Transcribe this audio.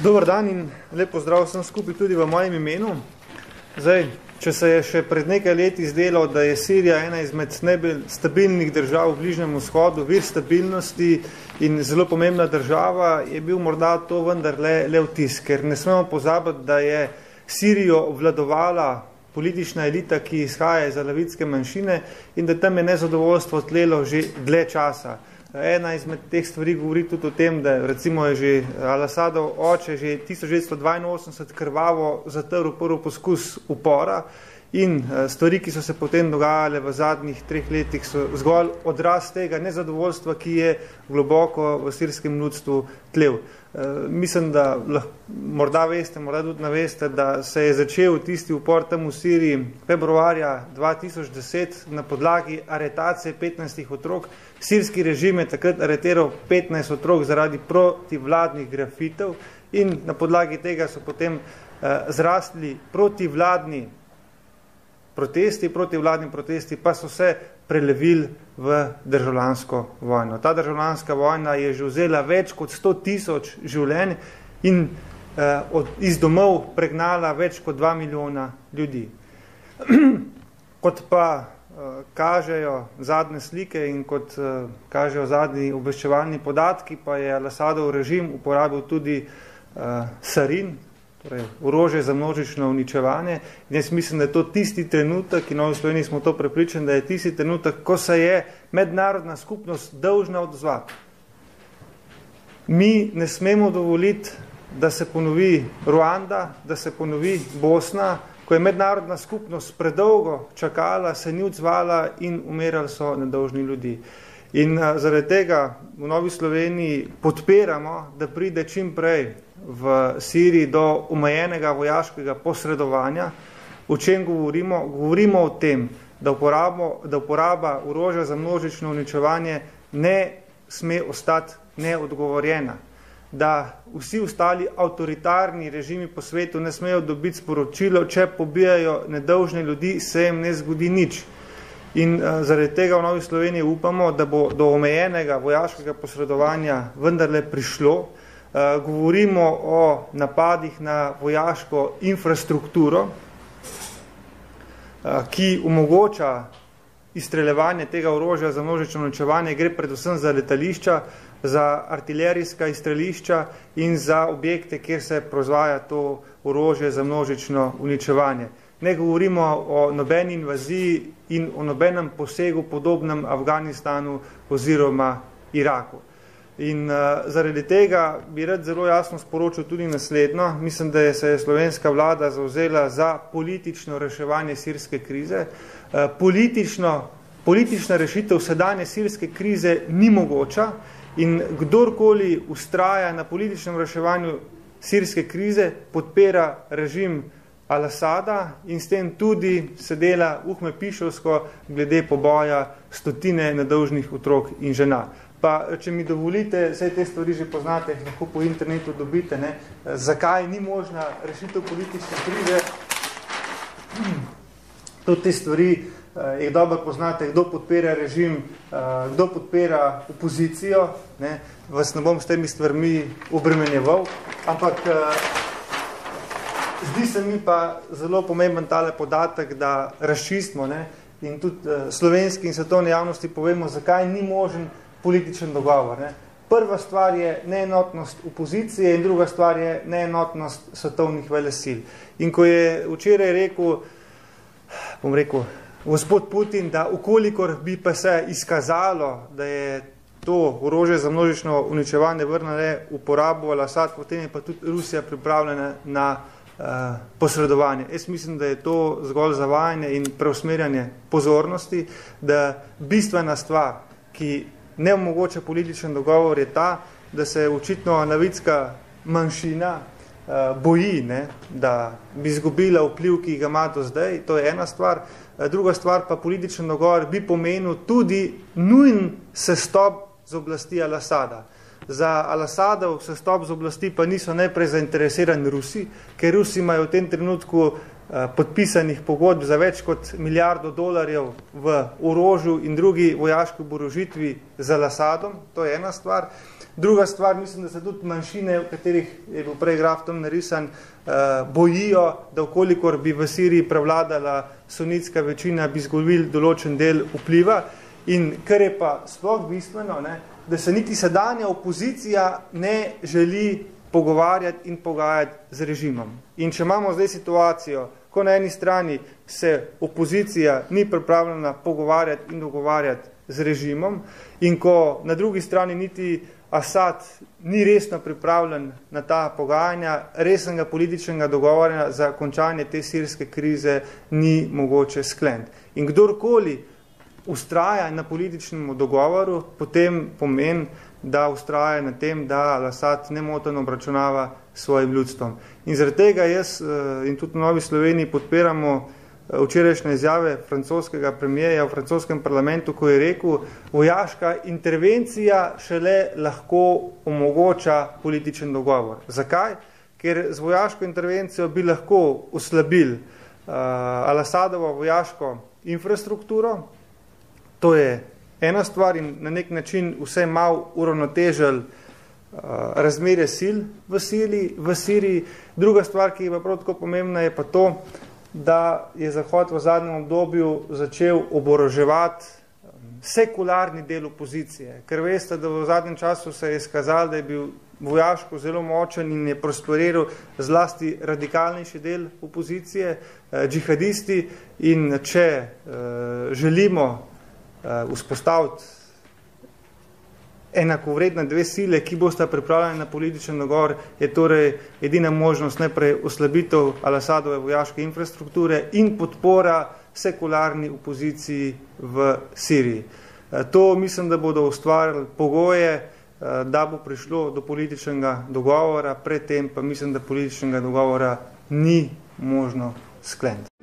Dober dan in lep pozdrav vsem skupaj tudi v mojem imenu. Zdaj, če se je še pred nekaj leti zdelo, da je Sirija ena izmed najbolj stabilnih držav v Bližnjem vzhodu, vir stabilnosti in zelo pomembna država, je bil morda to vendar le vtis, ker ne smemo pozabiti, da je Sirijo obvladovala politična elita, ki izhaja iz alavitske manjšine in da tam je nezadovoljstvo tlelo že dlje časa. Ena izmed teh stvari govori tudi o tem, da recimo je že Al-Asadov oče že 1982 krvavo zatrl prvi poskus upora in stvari, ki so se potem dogajale v zadnjih 3 letih, so zgolj odraz tega nezadovoljstva, ki je globoko v sirskem ljudstvu tlel. Mislim, da morda veste, morda tudi naveste, da se je začel tisti upor tam v Siriji februarja 2010 na podlagi aretacije 15 otrok. Sirski režim je takrat areteral 15 otrok zaradi protivladnih grafitev in na podlagi tega so potem zrastli protivladni protesti pa so se prelevili v državljansko vojno. Ta državljanska vojna je že vzela več kot 100 000 življenj in iz domov pregnala več kot 2 milijona ljudi. Kot pa kažejo zadnje slike in kot kažejo zadnji obveščevalni podatki, pa je Al-Asadov režim uporabil tudi sarin, torej orožje za množično uničevanje. In jaz mislim, da je to tisti trenutek, in v Sloveniji smo to prepričani, da je tisti trenutek, ko se je mednarodna skupnost dolžna odzvati. Mi ne smemo dovoliti, da se ponovi Ruanda, da se ponovi Bosna, ko je mednarodna skupnost predolgo čakala, se ni odzvala in umirali so nedolžni ljudi. In zaradi tega v Novi Sloveniji podpiramo, da pride čim prej v Siriji do omejenega vojaškega posredovanja. O čem govorimo? Govorimo o tem, da uporaba orožja za množično uničevanje ne sme ostati neodgovorjena, da vsi ostali avtoritarni režimi po svetu ne smejo dobiti sporočilo, če pobijajo nedolžne ljudi, se jim ne zgodi nič. In zaradi tega v Novi Sloveniji upamo, da bo do omejenega vojaškega posredovanja vendarle prišlo. Govorimo o napadih na vojaško infrastrukturo, ki omogoča izstreljevanje tega orožja za množično uničevanje. Gre predvsem za letališča, za artilerijska izstrelišča in za objekte, kjer se proizvaja to orožje za množično uničevanje. Ne govorimo o nobeni invaziji in o nobenem posegu podobnem Afganistanu oziroma Iraku. In zaradi tega bi rad zelo jasno sporočil tudi naslednjo. Mislim, da se je slovenska vlada zavzela za politično reševanje sirske krize. Politična rešitev sedanje sirske krize ni mogoča in kdorkoli ustraja na političnem reševanju sirske krize, podpira režim Al-Asada in s tem tudi se dela uhmepišovsko glede poboja stotine nedolžnih otrok in žena. Pa, če mi dovolite, vse te stvari že poznate, lahko po internetu dobite, ne, zakaj ni možna rešitev politične krize. Tudi te stvari jih dobro poznate, kdo podpira režim, kdo podpira opozicijo, ne, vas ne bom s temi stvarmi obremenjeval, ampak zdi se mi pa zelo pomemben tale podatek, da razčistimo, ne, in tudi slovenski in svetovni javnosti povemo, zakaj ni možen političen dogovor. Ne. Prva stvar je neenotnost opozicije in druga stvar je neenotnost svetovnih velesil. In ko je včeraj rekel, gospod Putin, da ukolikor bi pa se izkazalo, da je to orožje za množično uničevanje vrnile uporabo Al-Asad, potem je pa tudi Rusija pripravljena na posredovanje. Jaz mislim, da je to zgolj zavajanje in preusmerjanje pozornosti, da bistvena stvar, ki ne omogoča političen dogovor, je ta, da se očitno alavitska manjšina boji, ne, da bi izgubila vpliv, ki ga ima do zdaj. To je ena stvar. Druga stvar pa političen dogovor bi pomenil tudi nujen sestop z oblasti Al-Asada. Za Al-Asadov sestop z oblasti pa niso najprej zainteresirani Rusi, ker Rusi imajo v tem trenutku podpisanih pogodb za več kot $1 milijardo v orožju in drugi vojaški oborožitvi z Al-Asadom, to je ena stvar. Druga stvar, mislim, da se tudi manjšine, v katerih je bil prej graf tam narisan, bojijo, da okolikor bi v Siriji prevladala sunitska večina, bi izgubili določen del vpliva. In kar je pa sploh bistveno, da se niti sedanja opozicija ne želi pogovarjati in pogajati z režimom. In če imamo zdaj situacijo, ko na eni strani se opozicija ni pripravljena pogovarjati in dogovarjati z režimom in ko na drugi strani niti Asad ni resno pripravljen na ta pogajanja, resnega političnega dogovora za končanje te sirske krize ni mogoče skleniti. In kdorkoli ustraja na političnem dogovoru, potem pomeni, da ustraja na tem, da Al-Asad nemoteno obračunava s svojim ljudstvom. In zaradi tega jaz in tudi v Novi Sloveniji podpiramo včerajšnje izjave francoskega premijeja v francoskem parlamentu, ko je rekel, vojaška intervencija šele lahko omogoča političen dogovor. Zakaj? Ker z vojaško intervencijo bi lahko oslabili Al-Asadovo vojaško infrastrukturo, to je ena stvar in na nek način vse malo uravnotežili razmerje sil v Siriji. Druga stvar, ki je pa prav tako pomembna, je pa to, da je Zahod v zadnjem obdobju začel oboroževati sekularni del opozicije. Ker veste, da v zadnjem času se je izkazalo, da je bil vojaško zelo močen in je prosperiral zlasti radikalnejši del opozicije, džihadisti, in če želimo vzpostaviti enakovredne dve sile, ki bosta pripravljeni na političen dogovor, je torej edina možnost najprej oslabitev Al-Asadove vojaške infrastrukture in podpora sekularni opoziciji v Siriji. To mislim, da bodo ustvarili pogoje, da bo prišlo do političnega dogovora, predtem pa mislim, da političnega dogovora ni možno skleniti.